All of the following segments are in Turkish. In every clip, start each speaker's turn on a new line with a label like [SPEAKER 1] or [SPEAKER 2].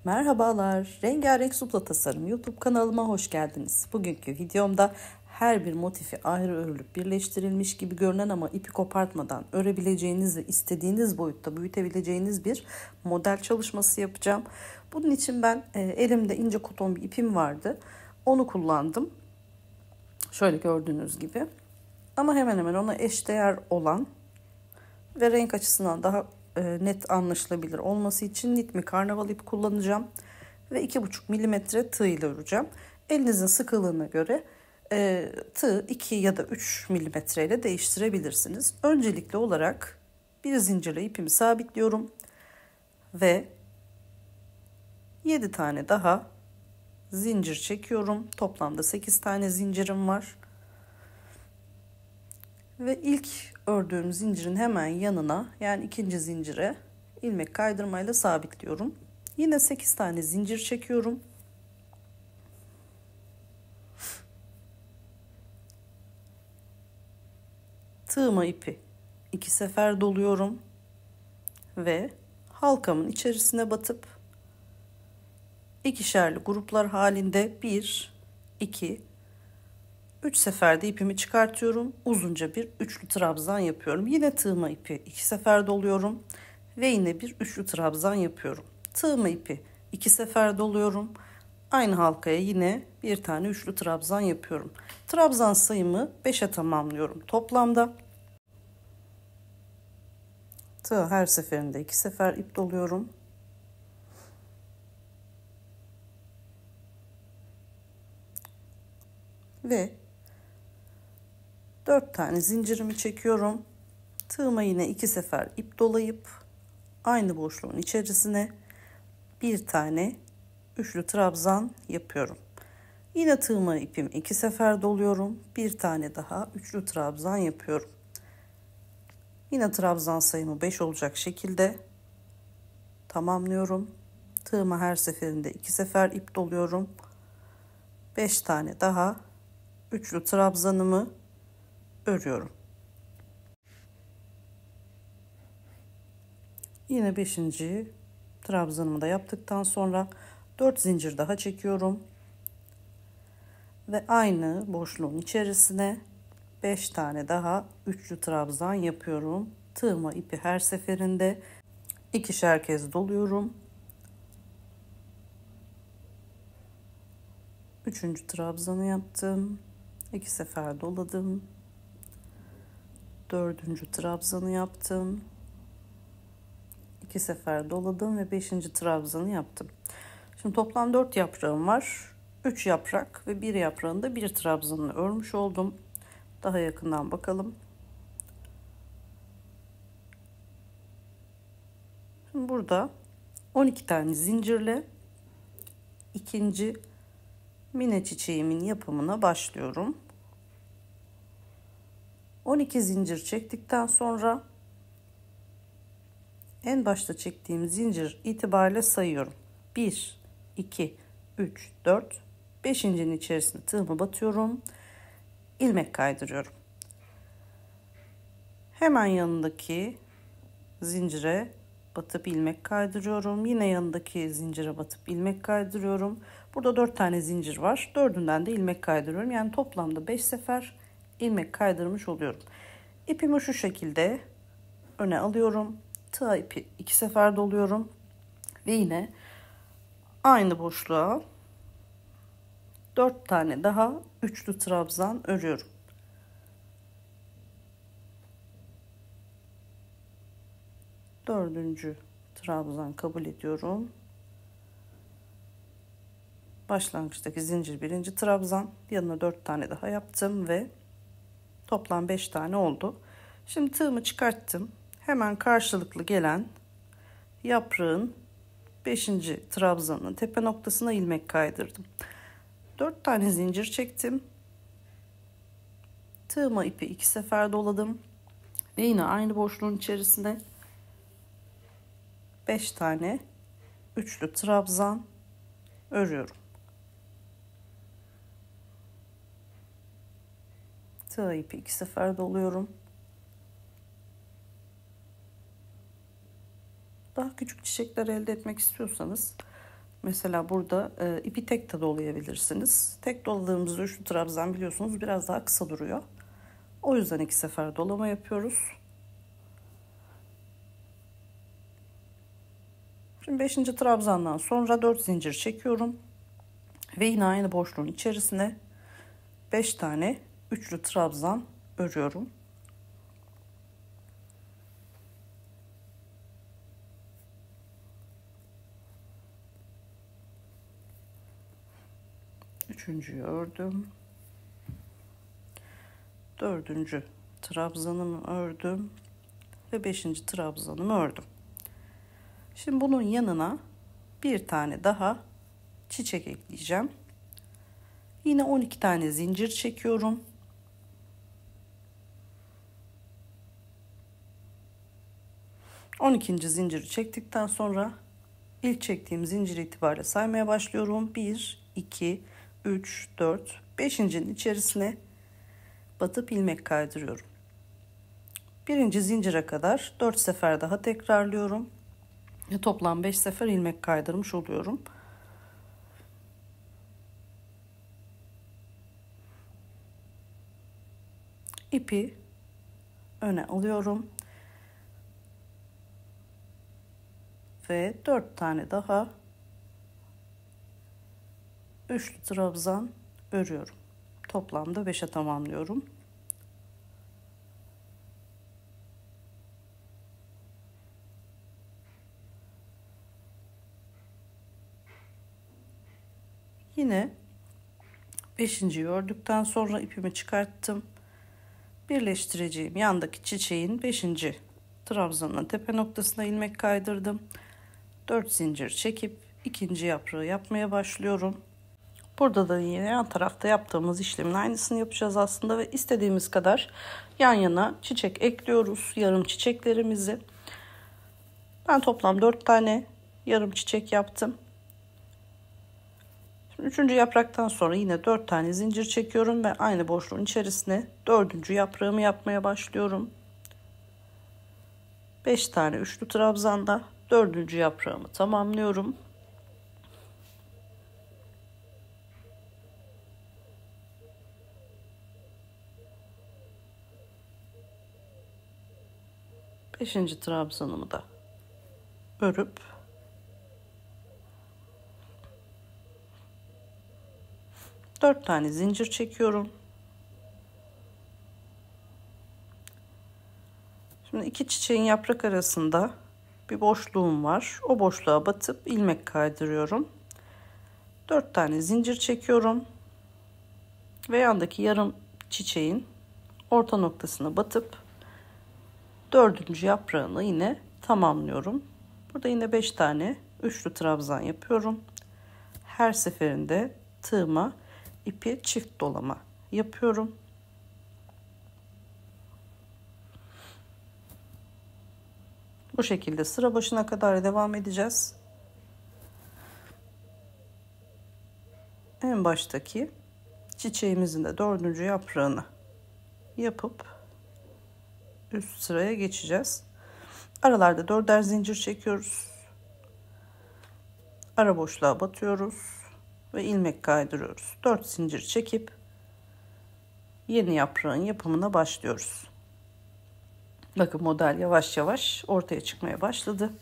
[SPEAKER 1] Merhabalar, Rengarenk Supla Tasarım YouTube kanalıma hoş geldiniz. Bugünkü videomda her bir motifi ayrı örülüp birleştirilmiş gibi görünen ama ipi kopartmadan örebileceğiniz ve istediğiniz boyutta büyütebileceğiniz bir model çalışması yapacağım. Bunun için ben elimde ince koton bir ipim vardı. Onu kullandım. Şöyle gördüğünüz gibi. Ama hemen hemen ona eşdeğer olan ve renk açısından daha net anlaşılabilir olması için Knit Karnaval ip kullanacağım ve 2,5 milimetre tığ ile öreceğim. Elinizin sıkılığına göre tığ 2 ya da 3 milimetre ile değiştirebilirsiniz. Öncelikli olarak bir zincirle ipimi sabitliyorum ve 7 tane daha zincir çekiyorum. Toplamda 8 tane zincirim var. Ve ilk ördüğüm zincirin hemen yanına, yani ikinci zincire ilmek kaydırmayla sabitliyorum. Yine 8 tane zincir çekiyorum. Tığıma ipi 2 sefer doluyorum ve halkamın içerisine batıp ikişerli gruplar halinde 1, 2, 3 seferde ipimi çıkartıyorum. Uzunca bir üçlü trabzan yapıyorum. Yine tığıma ipi 2 sefer doluyorum ve yine bir üçlü trabzan yapıyorum. Tığıma ipi 2 sefer doluyorum. Aynı halkaya yine bir tane üçlü trabzan yapıyorum. Trabzan sayımı 5'e tamamlıyorum toplamda. Tığ her seferinde 2 sefer ip doluyorum. Ve 4 tane zincirimi çekiyorum. Tığıma yine 2 sefer ip dolayıp aynı boşluğun içerisine bir tane üçlü trabzan yapıyorum. Yine tığıma ipimi 2 sefer doluyorum. Bir tane daha üçlü trabzan yapıyorum. Yine trabzan sayımı 5 olacak şekilde tamamlıyorum. Tığıma her seferinde 2 sefer ip doluyorum. 5 tane daha üçlü trabzanımı örüyorum. Yine 5. trabzanımı da yaptıktan sonra 4 zincir daha çekiyorum. Ve aynı boşluğun içerisine 5 tane daha üçlü trabzan yapıyorum. Tığıma ipi her seferinde ikişer kez doluyorum. 3. trabzanı yaptım. 2 sefer doladım. 4. trabzanı yaptım. 2 sefer doladım ve 5. trabzanı yaptım. Şimdi toplam 4 yaprağım var. 3 yaprak ve 1 yaprağında 1 trabzanını örmüş oldum. Daha yakından bakalım. Şimdi burada 12 tane zincirle ikinci mine çiçeğimin yapımına başlıyorum. 12 zincir çektikten sonra en başta çektiğim zincir itibariyle sayıyorum. 1, 2, 3, 4, 5.'nin içerisine tığımı batıyorum. İlmek kaydırıyorum. Hemen yanındaki zincire batıp ilmek kaydırıyorum. Yine yanındaki zincire batıp ilmek kaydırıyorum. Burada 4 tane zincir var. 4'ünden de ilmek kaydırıyorum. Yani toplamda 5 sefer ilmek kaydırmış oluyorum. İpimi şu şekilde öne alıyorum. Tığ ipi 2 sefer doluyorum. Ve yine aynı boşluğa 4 tane daha üçlü trabzan örüyorum. Dördüncü trabzan kabul ediyorum. Başlangıçtaki zincir 1. trabzan, yanına 4 tane daha yaptım ve toplam 5 tane oldu. Şimdi tığımı çıkarttım. Hemen karşılıklı gelen yaprağın 5. trabzanın tepe noktasına ilmek kaydırdım. 4 tane zincir çektim. Tığıma ipi 2 sefer doladım ve yine aynı boşluğun içerisine 5 tane üçlü trabzan örüyorum. Tığ ipi 2 sefer doluyorum. Daha küçük çiçekler elde etmek istiyorsanız Mesela burada ipi tek de dolayabilirsiniz. Tek doladığımızda üçlü trabzan biliyorsunuz biraz daha kısa duruyor. O yüzden 2 sefer dolama yapıyoruz. Şimdi 5. trabzandan sonra 4 zincir çekiyorum. Ve yine aynı boşluğun içerisine 5 tane üçlü trabzan örüyorum. Üçüncüyü ördüm. Dördüncü trabzanımı ördüm. Ve 5. trabzanımı ördüm. Şimdi bunun yanına bir tane daha çiçek ekleyeceğim. Yine 12 tane zincir çekiyorum. On ikinci zinciri çektikten sonra ilk çektiğim zincir itibariyle saymaya başlıyorum. 1, 2, 3, 4, 5.'nin içerisine batıp ilmek kaydırıyorum. Birinci zincire kadar 4 sefer daha tekrarlıyorum. Toplam 5 sefer ilmek kaydırmış oluyorum. İpi öne alıyorum. Ve 4 tane daha üçlü trabzan örüyorum. Toplamda 5'e tamamlıyorum. Yine 5.'yi ördükten sonra ipimi çıkarttım. Birleştireceğim yandaki çiçeğin 5. trabzanın tepe noktasına ilmek kaydırdım. 4 zincir çekip ikinci yaprağı yapmaya başlıyorum. Burada da yine yan tarafta yaptığımız işlemin aynısını yapacağız aslında ve istediğimiz kadar yan yana çiçek ekliyoruz. Yarım çiçeklerimizi. Ben toplam 4 tane yarım çiçek yaptım. Şimdi 3. yapraktan sonra yine 4 tane zincir çekiyorum ve aynı boşluğun içerisine 4. yaprağımı yapmaya başlıyorum. 5 tane üçlü trabzanda 4. yaprağımı tamamlıyorum. Beşinci trabzanımı da örüp dört tane zincir çekiyorum. Şimdi iki çiçeğin yaprak arasında bir boşluğum var. O boşluğa batıp ilmek kaydırıyorum. 4 tane zincir çekiyorum. Ve yandaki yarım çiçeğin orta noktasına batıp 4. yaprağını yine tamamlıyorum. Burada yine 5 tane üçlü trabzan yapıyorum. Her seferinde tığıma ipi çift dolama yapıyorum. Bu şekilde sıra başına kadar devam edeceğiz. En baştaki çiçeğimizin de 4. yaprağını yapıp üst sıraya geçeceğiz. Aralarda 4'er zincir çekiyoruz. Ara boşluğa batıyoruz ve ilmek kaydırıyoruz. 4 zincir çekip yeni yaprağın yapımına başlıyoruz. Bakın model yavaş yavaş ortaya çıkmaya başladı.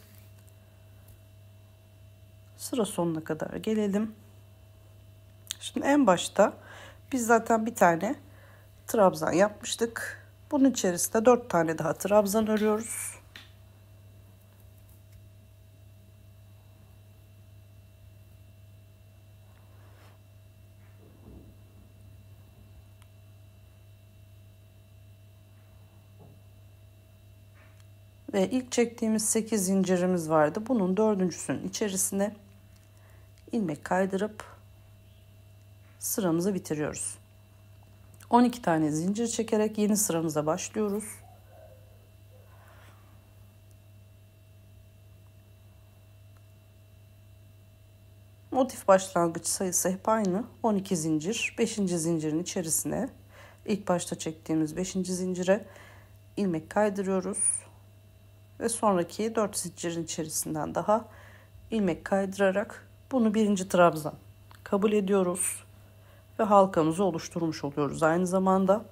[SPEAKER 1] Sıra sonuna kadar gelelim. Şimdi en başta biz zaten bir tane trabzan yapmıştık. Bunun içerisinde 4 tane daha trabzan örüyoruz. Ve ilk çektiğimiz 8 zincirimiz vardı. Bunun dördüncüsünün içerisine ilmek kaydırıp sıramızı bitiriyoruz. 12 tane zincir çekerek yeni sıramıza başlıyoruz. Motif başlangıç sayısı hep aynı. 12 zincir. 5. zincirin içerisine ilk başta çektiğimiz 5. zincire ilmek kaydırıyoruz. Ve sonraki 4 zincirin içerisinden daha ilmek kaydırarak Bunu birinci trabzan kabul ediyoruz ve halkamızı oluşturmuş oluyoruz. Aynı zamanda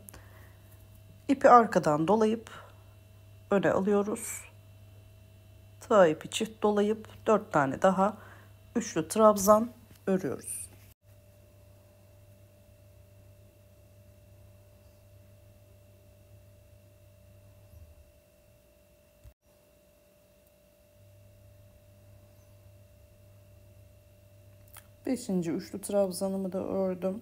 [SPEAKER 1] ipi arkadan dolayıp öne alıyoruz. Tığ ipi çift dolayıp 4 tane daha üçlü trabzan örüyoruz. Beşinci üçlü trabzanımı da ördüm.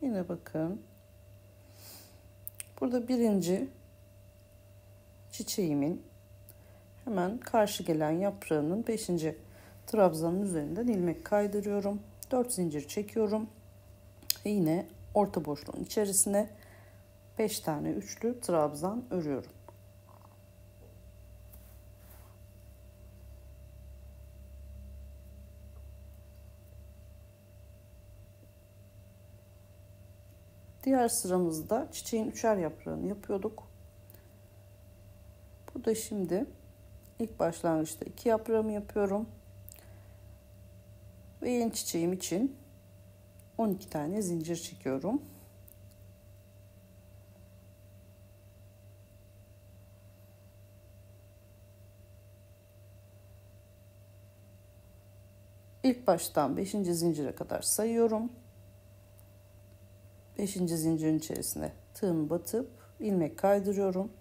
[SPEAKER 1] Yine bakın. Burada birinci çiçeğimin hemen karşı gelen yaprağının 5. trabzanın üzerinden ilmek kaydırıyorum. 4 zincir çekiyorum. Ve yine orta boşluğun içerisine 5 tane üçlü trabzan örüyorum. Diğer sıramızda çiçeğin üçer yaprağını yapıyorduk. Burada şimdi ilk başlangıçta 2 yaprağımı yapıyorum. Ve yeni çiçeğim için 12 tane zincir çekiyorum. İlk baştan 5. zincire kadar sayıyorum. 5. zincirin içerisine tığımı batıp ilmek kaydırıyorum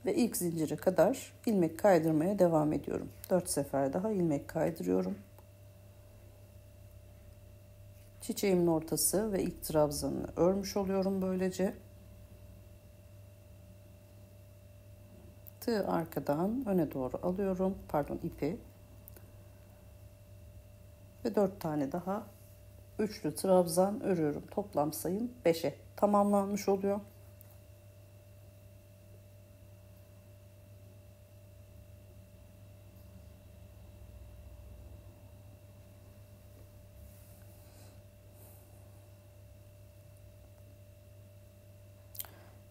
[SPEAKER 1] ve ilk zincire kadar ilmek kaydırmaya devam ediyorum. 4 sefer daha ilmek kaydırıyorum. Çiçeğimin ortası ve ilk trabzanını örmüş oluyorum böylece. Tığı arkadan öne doğru alıyorum. İpi. Ve 4 tane daha üçlü trabzan örüyorum. Toplam sayım 5'e tamamlanmış oluyor.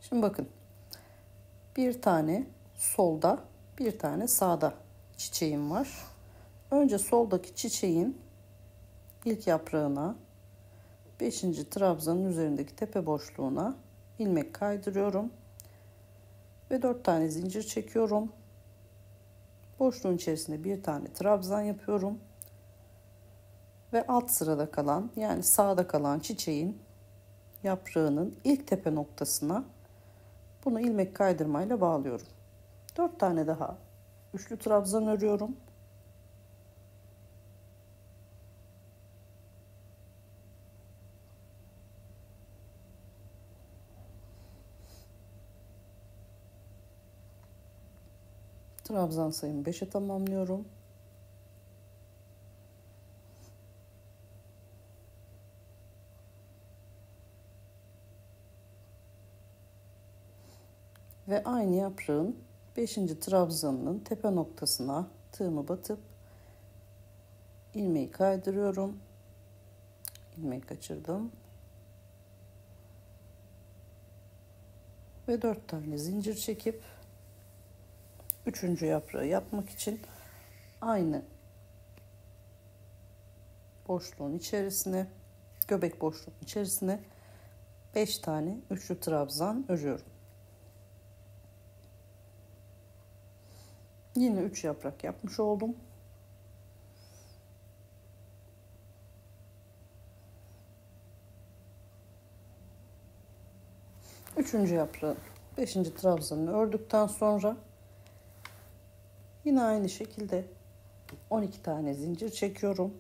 [SPEAKER 1] Şimdi bakın. Bir tane solda, bir tane sağda çiçeğim var. Önce soldaki çiçeğin ilk yaprağına 5. trabzanın üzerindeki tepe boşluğuna ilmek kaydırıyorum ve 4 tane zincir çekiyorum. Boşluğun içerisinde bir tane trabzan yapıyorum ve alt sırada kalan, yani sağda kalan çiçeğin yaprağının ilk tepe noktasına bunu ilmek kaydırmayla bağlıyorum. 4 tane daha üçlü trabzan örüyorum. Trabzan sayımı 5'e tamamlıyorum. Ve aynı yaprağın 5. trabzanının tepe noktasına tığımı batıp ilmeği kaydırıyorum. İlmeği kaçırdım. Ve 4 tane zincir çekip 3. yaprağı yapmak için aynı boşluğun içerisine, göbek boşluğun içerisine 5 tane üçlü trabzan örüyorum. Yine 3 yaprak yapmış oldum. Üçüncü yaprağın 5. trabzanını ördükten sonra yine aynı şekilde 12 tane zincir çekiyorum.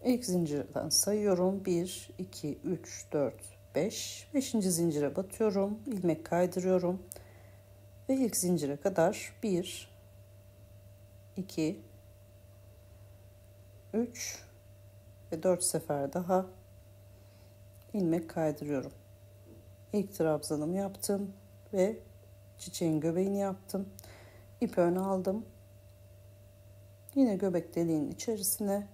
[SPEAKER 1] İlk zincirden sayıyorum. 1, 2, 3, 4, 5. 5. zincire batıyorum. İlmek kaydırıyorum. Ve ilk zincire kadar 1, 2, 3 ve 4 sefer daha ilmek kaydırıyorum. İlk trabzanımı yaptım ve çiçeğin göbeğini yaptım. İpi öne aldım. Yine göbek deliğinin içerisine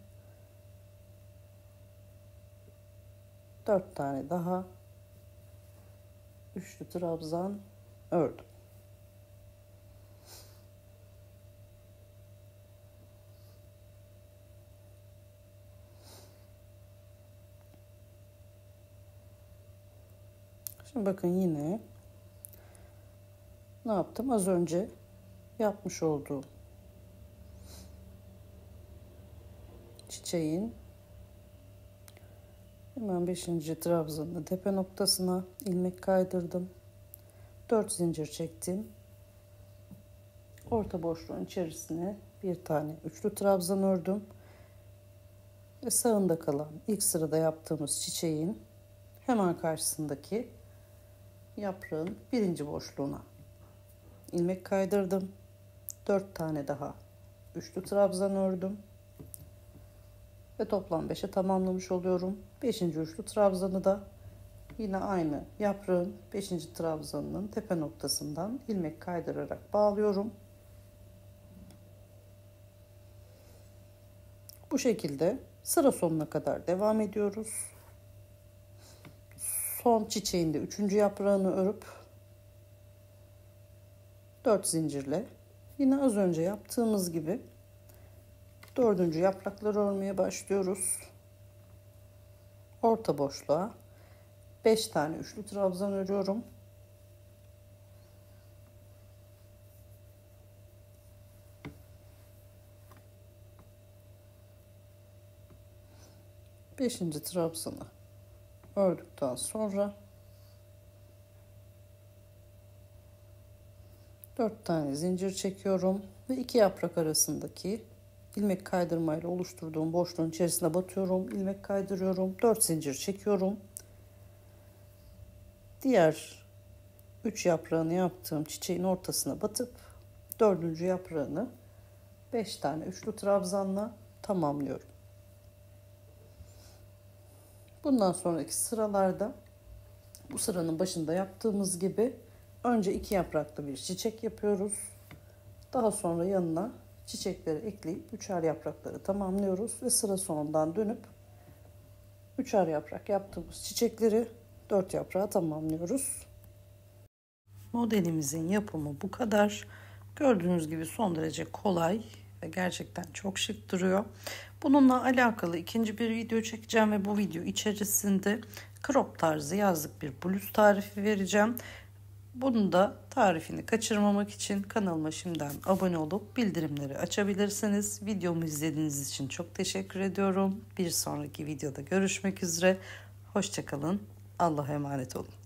[SPEAKER 1] 4 tane daha üçlü trabzan ördüm. Şimdi bakın yine ne yaptım? Az önce yapmış olduğum çiçeğin hemen 5. trabzanın tepe noktasına ilmek kaydırdım. 4 zincir çektim. Orta boşluğun içerisine bir tane üçlü trabzan ördüm. Ve sağında kalan ilk sırada yaptığımız çiçeğin hemen karşısındaki yaprağın 1. boşluğuna ilmek kaydırdım. 4 tane daha üçlü trabzan ördüm. Ve toplam 5'e tamamlamış oluyorum. 5. üçlü trabzanı da yine aynı yaprağın 5. trabzanının tepe noktasından ilmek kaydırarak bağlıyorum. Bu şekilde sıra sonuna kadar devam ediyoruz. Son çiçeğinde 3. yaprağını örüp 4 zincirle yine az önce yaptığımız gibi 4. yaprakları örmeye başlıyoruz. Orta boşluğa 5 tane üçlü trabzan örüyorum. Beşinci trabzanı ördükten sonra 4 tane zincir çekiyorum ve 2 yaprak arasındaki ilmek kaydırmayla oluşturduğum boşluğun içerisine batıyorum, ilmek kaydırıyorum, 4 zincir çekiyorum. Diğer 3 yaprağını yaptığım çiçeğin ortasına batıp 4. yaprağını 5 tane üçlü trabzanla tamamlıyorum. Bundan sonraki sıralarda bu sıranın başında yaptığımız gibi önce 2 yapraklı bir çiçek yapıyoruz. Daha sonra yanına çiçekleri ekleyip 3'er yaprakları tamamlıyoruz ve sıra sonundan dönüp 3'er yaprak yaptığımız çiçekleri 4 yaprağa tamamlıyoruz. Modelimizin yapımı bu kadar. Gördüğünüz gibi son derece kolay ve gerçekten çok şık duruyor. Bununla alakalı ikinci bir video çekeceğim ve bu video içerisinde crop tarzı yazlık bir bluz tarifi vereceğim. Bunun da tarifini kaçırmamak için kanalıma şimdiden abone olup bildirimleri açabilirsiniz. Videomu izlediğiniz için çok teşekkür ediyorum. Bir sonraki videoda görüşmek üzere. Hoşça kalın. Allah'a emanet olun.